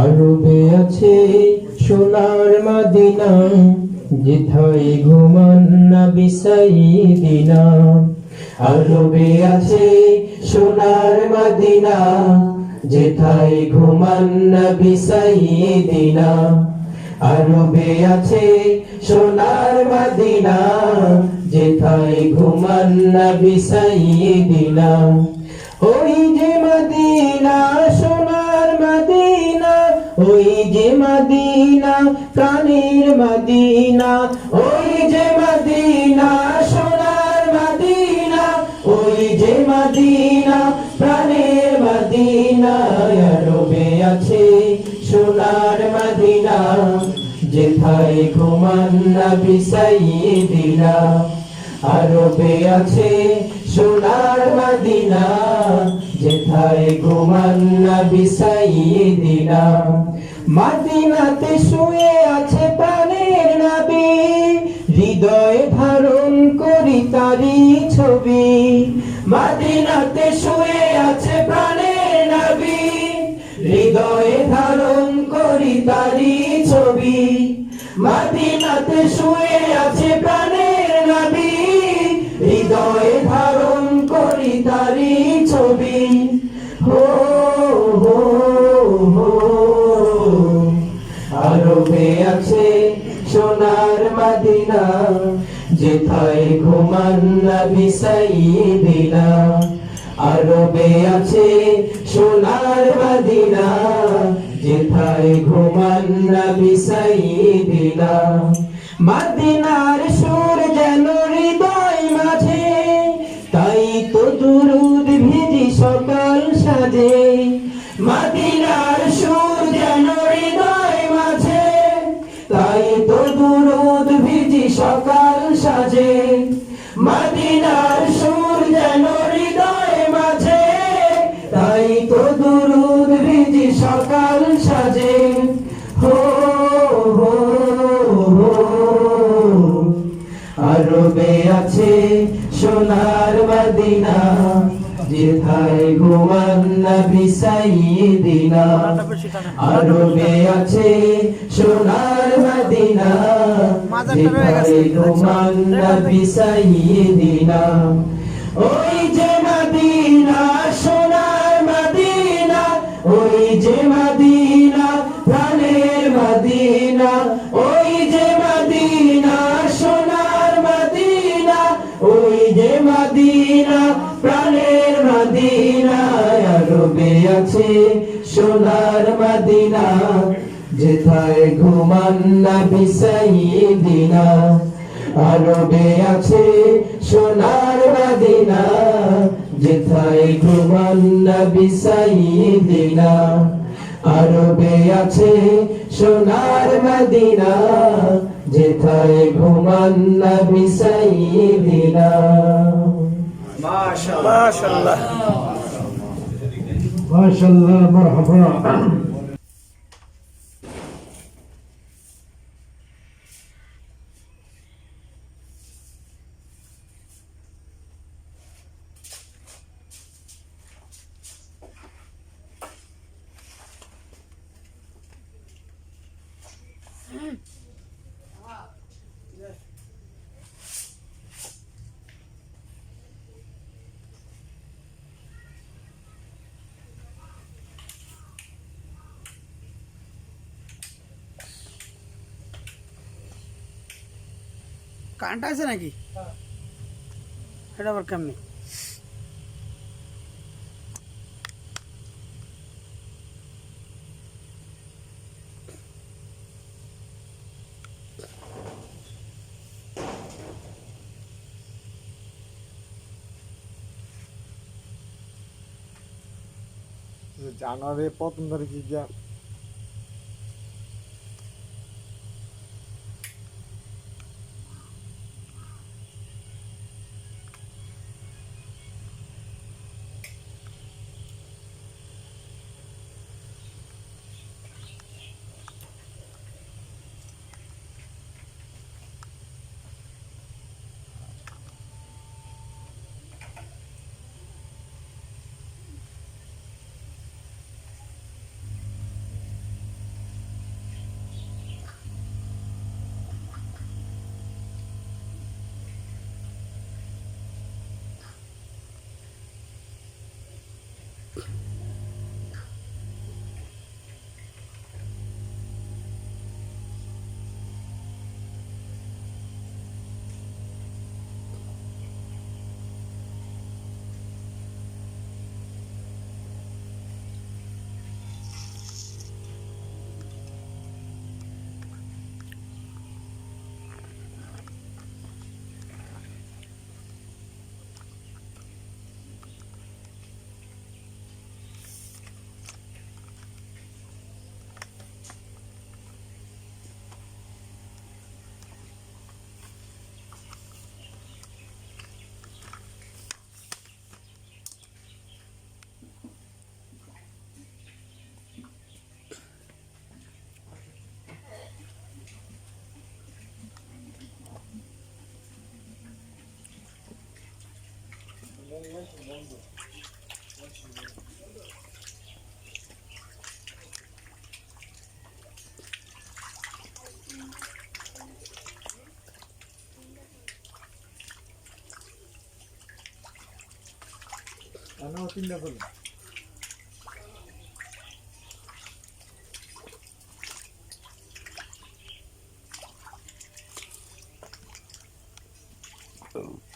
আরবে আছে সোনার মদিনা, যেথায় ঘুমান নবী সাইয়্যিদিনা। আরবে আছে সোনার মদিনা, যেথায় ঘুমান নবী সাইয়্যিদিনা। আরবে আছে সোনার মদিনা, যেথায় ঘুমান নবী সাইয়্যিদিনা। ওই যে মদিনা সোনার মদিনা, ওই যে মদিনা প্রাণের মদিনা। ওই যে মদিনা সোনার মদিনা, ওই যে মদিনা প্রাণের মদিনা। আরবে আছে সোনার মদিনা, যেথায় ঘুমান নবী সাইয়্যিদিনা। আরবে আছে সোনার মদিনা, যেথায় ঘুমান নবী সাইয়্যিদিনা। মদিনাতে শুয়ে আছে প্রাণের নবী, হৃদয়ে ধারণ করি তারি ছবি। মদিনাতে শুয়ে আছে প্রাণের নবী, হৃদয়ে ধারণ করি তারি ছবি। মদিনাতে শুয়ে আছে প্রাণের নবী, হৃদয়ে ধারণ করি তারি ছবি। হো হো হো। আরবে আছে সোনার মদিনা, যেথায় ঘুমান নবী সাইয়্যিদিনা। আরবে আছে সোনার মদিনা, যেথায় ঘুমান নবী সাইয়্যিদিনা। মদিনার সুর যেন হৃদয় মাঝে, তাই তো দুরুদ ভিজি সকাল সাজে। মদিনার সুর যেন হৃদয় মাঝে, তাই তো দুরুদ ভিজি সকাল সাজে। মদিনার সুর যেন হৃদয় মাঝে, তাই তো দুরুদ ভিজি সকাল সাজে। হো হো হো। আরবে আছে সোনার মদিনা, যেথায় ঘুমান নবী সাইয়্যিদিনা। আরবে আছে সোনার মদিনা, যেথায় ঘুমান নবী সাইয়্যিদিনা। ওই যে মদিনা সোনার মদিনা, ওই যে মদিনা প্রাণের মদিনা। ওই যে মদিনা সোনার মদিনা, ওই যে মদিনা প্রাণের মদিনা। আরবে আছে সোনার মদিনা, যেথায় ঘুমান নবী সাইয়্যিদিনা। আরবে আছে সোনার মদিনা, যেথায় ঘুমান নবী সাইয়্যিদিনা। আরবে আছে সোনার মদিনা, যেথায় ঘুমান নবী সাইয়্যিদিনা। মাশাআল্লাহ মাশাআল্লাহ মাশাআল্লাহ, মারহাবা। কারেন্ট আছে নাকি? এটা আবার কেমনি? জানুয়ারি প্রথম তারিখে গিয়া আনাও চিন্তা করলাম Oh.